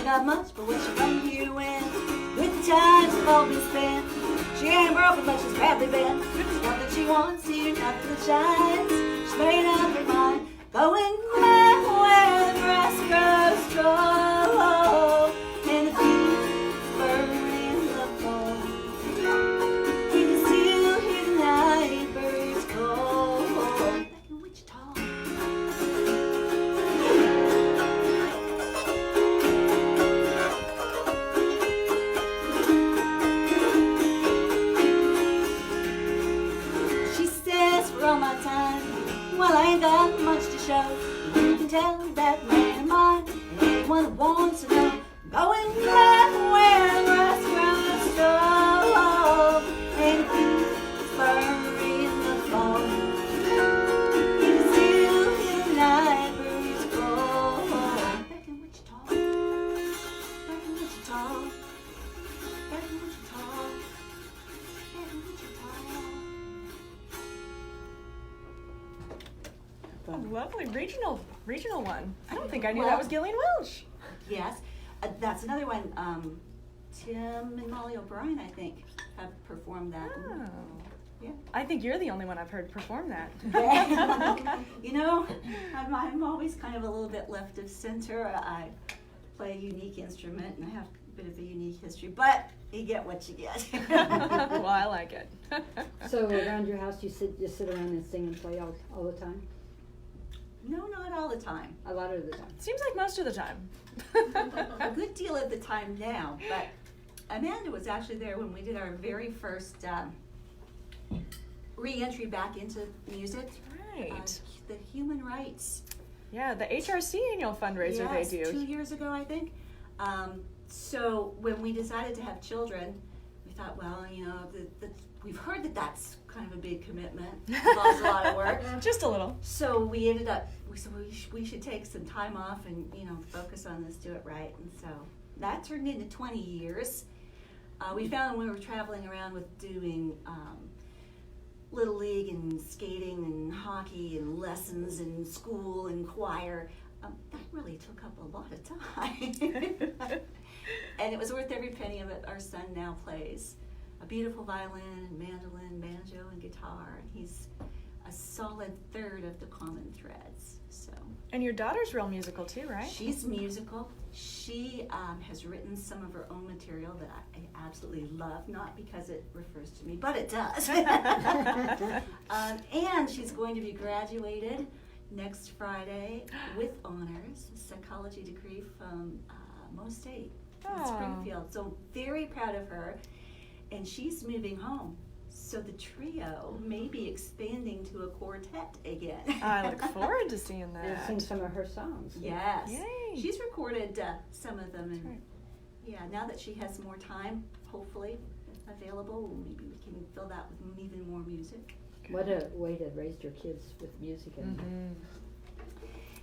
got much, but when she come here when with the times have all been spent. She ain't broken, but she's badly bent. Nothing she wants here, nothing that shines. She's made up her mind, going back where the grass grows tall, and the fields burn in the fall. You can still hear the night birds call. Back in Wichita. All my time, well, I ain't got much to show. You can tell that man of mine, and anyone that wants to know, going back where the grass grows tall, and the fields burn in the fall. You can still hear the night birds call. Back in Wichita, back in Wichita, back in Wichita, back in Wichita. A lovely regional one. I don't think I knew that was Gillian Welch. Yes, that's another one. Tim and Molly O'Brien, I think, have performed that. Oh. Yeah. I think you're the only one I've heard perform that. You know, I'm always kind of a little bit left of center. I play a unique instrument and I have a bit of a unique history, but you get what you get. Well, I like it. So around your house, you sit around and sing and play all the time? No, not all the time. A lot of the time. Seems like most of the time. A good deal of the time now, but Amanda was actually there when we did our very first re-entry back into music. Right. The human rights. Yeah, the HRC annual fundraiser Yes, they do. 2 years ago, I think. So when we decided to have children, we thought, well, you know, we've heard that that's kind of a big commitment. Involves a lot of work. Just a little. So we ended up, we said we should take some time off and, you know, focus on this, do it right. And so that turned into 20 years. We found when we were traveling around with doing Little League and skating and hockey and lessons and school and choir, that really took up a lot of time. And it was worth every penny of it. Our son now plays a beautiful violin, mandolin, banjo, and guitar. And he's a solid third of the common threads. So. And your daughter's real musical too, right? She's musical. She has written some of her own material that I absolutely love, not because it refers to me, but it does. And she's going to be graduated next Friday with honors, a psychology degree from Mo State in Springfield. So very proud of her. And she's moving home. So the trio may be expanding to a quartet again. I look forward to seeing that. And sing some of her songs. Yes. Yay. She's recorded some of them. And right. yeah, now that she has more time, hopefully, available, maybe we can fill that with even more music. What a way to raise your kids with music. And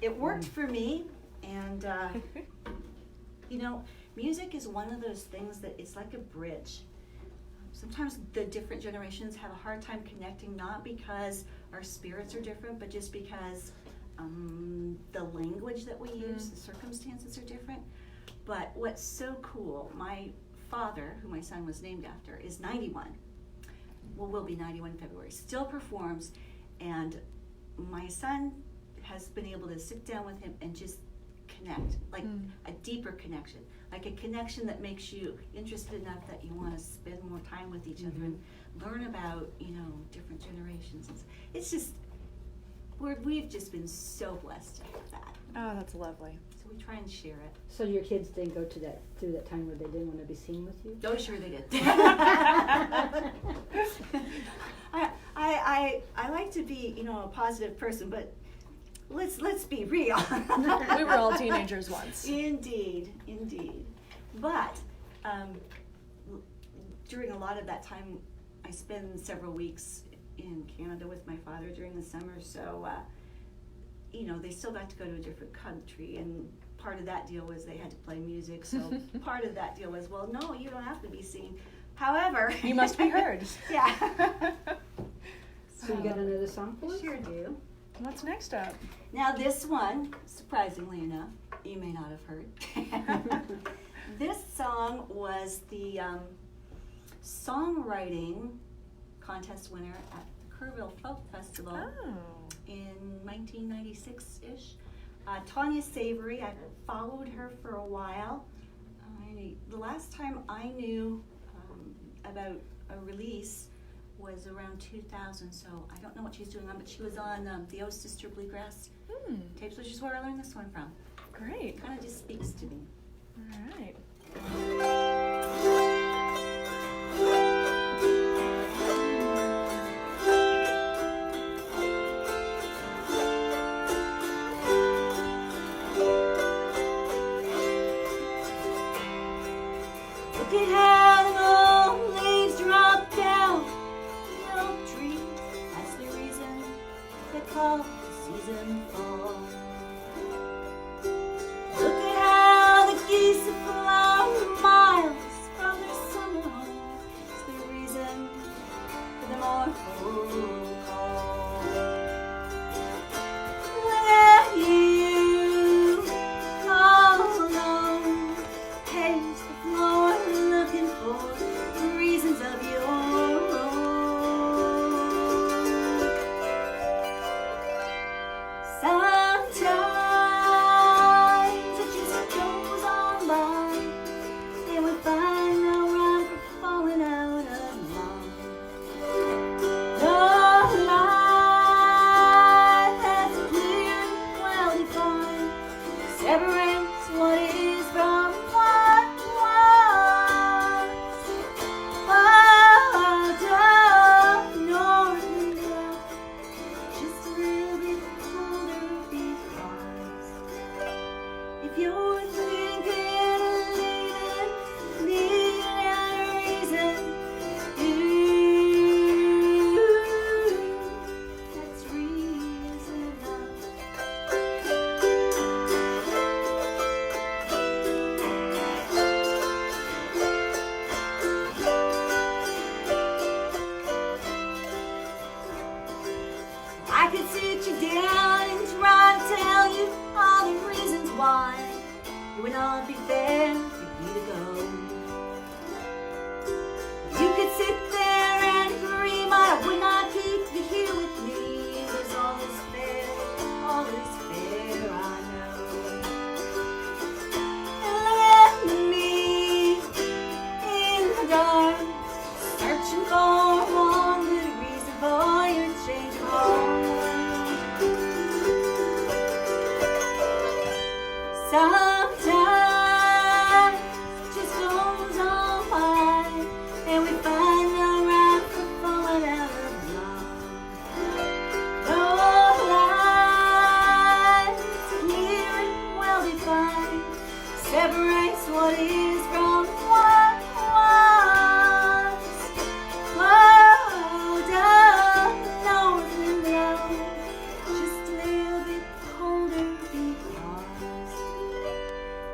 It worked for me, and you know, music is one of those things that it's like a bridge. Sometimes the different generations have a hard time connecting, not because our spirits are different, but just because the language that we use, the circumstances are different. But what's so cool, my father, who my son was named after, is 91. Well, will be 91 in February, still performs, and my son has been able to sit down with him and just connect, like a deeper connection, like a connection that makes you interested enough that you want to spend more time with each other and learn about, you know, different generations. It's just, we've just been so blessed to have that. Oh, that's lovely. So we try and share it. so your kids didn't go to through that time where they didn't want to be seen with you? Oh, sure they did. I like to be, you know, a positive person, but let's be real. We were all teenagers once. Indeed. But during a lot of that time, I spend several weeks in Canada with my father during the summer, so you know, they still got to go to a different country, and part of that deal was they had to play music, so part of that deal was, well, no, you don't have to be seen. However, You must be heard. Yeah. So you got another song for us? Sure do. What's next up? Now this one, surprisingly enough, you may not have heard. This song was the songwriting contest winner at the Kerrville Folk Festival in 1996-ish. Tanya Savory, I followed her for a while. The last time I knew about a release was around 2000, so I don't know what she's doing on, but she was on the Oh Sister Bluegrass tapes, which is where I learned this one from. Great. Kind of just speaks to me. All right. Look at how the old leaves drop down the oak tree. That's the reason they call the season fall. Look at how the geese have flown miles from their summer home. It's the reason for the mournful call. Look at you, all alone, pace the floor looking for reasons of your own. Sometimes it just goes on by, and we find no rhyme for falling out of line. No line that's clear and well defined separates what is from what was. Oh, don't north and south, just a little bit colder because if you're thinking of leaving, need a reason, that's reason enough. I could sit you down and try to tell you all the reasons why it would not be fair for you to go. You could sit there and agree, but I would not keep you here with me. It was all is fair, all is fair, I know. And look at me in the dark, searching for one good reason for your change of heart. Sometimes it just goes on by, and we find no rhyme for falling out of love. No lines clear and well defined separates what is from what was. Whoa, down north and low, just a little bit colder because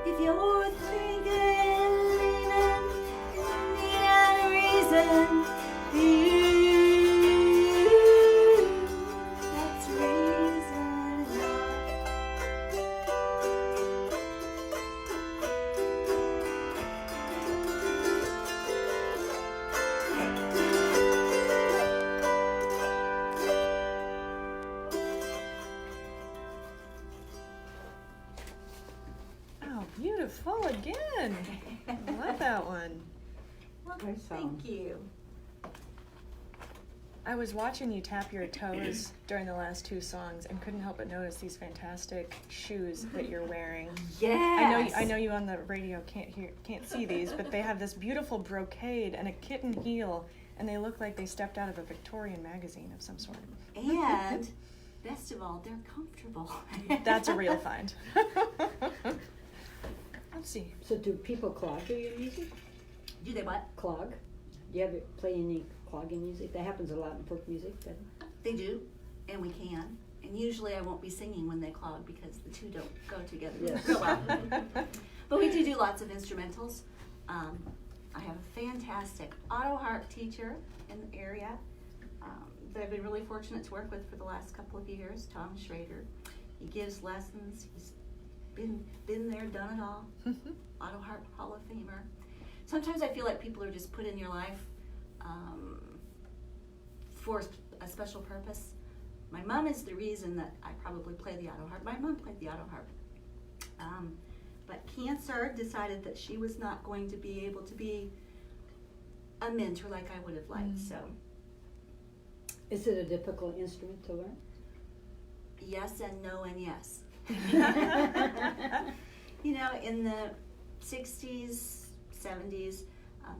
if you're thinking leaving, need a reason, that's reason enough. Oh, beautiful again. I love that one. Well, Nice song. thank you. I was watching you tap your toes during the last two songs and couldn't help but notice these fantastic shoes that you're wearing. Yes. I know you on the radio can't see these, but they have this beautiful brocade and a kitten heel, and they look like they stepped out of a Victorian magazine of some sort. And best of all, they're comfortable. That's a real find. Let's see. So do people clog to your music? Do they what? Clog? Do you ever play any clogging music? That happens a lot in folk music. But They do, and we can. And usually I won't be singing when they clog because the two don't go together Yes. real well. But we do lots of instrumentals. I have a fantastic auto harp teacher in the area that I've been really fortunate to work with for the last couple of years, Tom Schrader. He gives lessons. been there, done it all. Auto Harp Hall of Famer. Sometimes I feel like people are just put in your life for a special purpose. My mom is the reason that I probably play the auto harp. My mom played the auto harp. But cancer decided that she was not going to be able to be a mentor like I would have liked. So Is it a difficult instrument to learn? yes and no and yes. You know, in the 60s, 70s,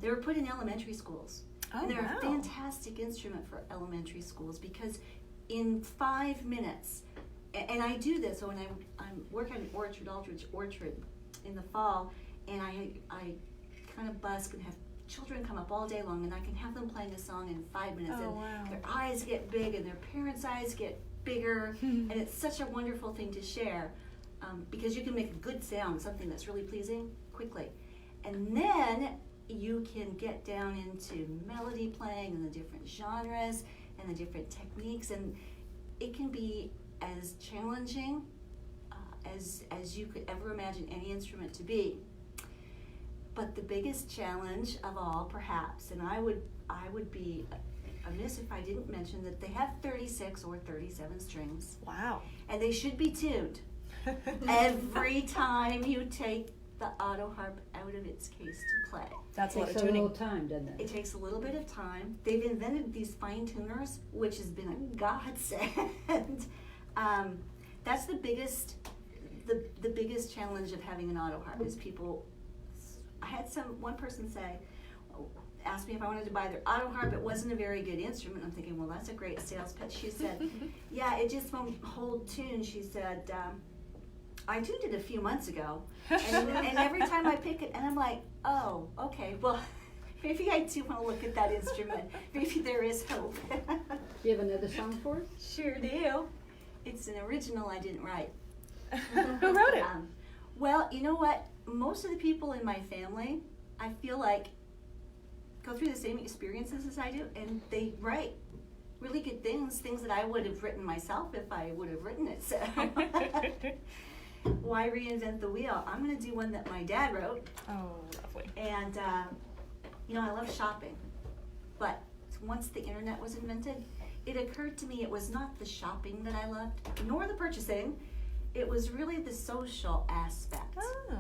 they were put in elementary schools. Oh, and they're wow. a fantastic instrument for elementary schools because in 5 minutes, and I do this when I'm working at Aldridge Orchard in the fall, and I kind of busk and have children come up all day long, and I can have them playing a song in 5 minutes, Oh, and wow. their eyes get big and their parents' eyes get bigger, and it's such a wonderful thing to share because you can make a good sound, something that's really pleasing, quickly. And then you can get down into melody playing and the different genres and the different techniques, and it can be as challenging as you could ever imagine any instrument to be. But the biggest challenge of all, perhaps, and I would be amiss if I didn't mention that they have 36 or 37 strings, Wow. and they should be tuned every time you take the auto harp out of its case to play. That's a lot Takes of a little tuning. time, doesn't It it? takes a little bit of time. They've invented these fine tuners, which has been a godsend. That's the biggest challenge of having an auto harp is people. I had one person asked me if I wanted to buy their auto harp. It wasn't a very good instrument. I'm thinking, well, that's a great sales pitch. She said, yeah, it just won't hold tune. She said, I tuned it a few months ago, and every time I pick it, and I'm like, oh, okay, well, maybe I do want to look at that instrument. Maybe there is hope. Do you have another song for us? Sure do. It's an original I didn't write. Who wrote it? Well, you know what? Most of the people in my family, I feel like, go through the same experiences as I do, and they write really good things that I would have written myself if I would have written it. So why reinvent the wheel? I'm going to do one that my dad wrote. Oh, lovely. And, you know, I love shopping. But once the internet was invented, it occurred to me it was not the shopping that I loved, nor the purchasing. It was really the social aspect. Oh.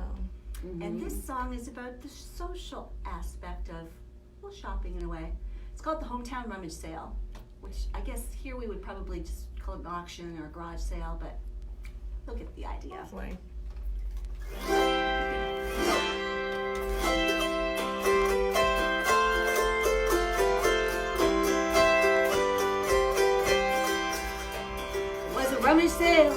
And this song is about the social aspect of, well, shopping in a way. It's called the Hometown Rummage Sale, which I guess here we would probably just call it an auction or a garage sale, but you'll get the idea. Lovely. Was a rummage sale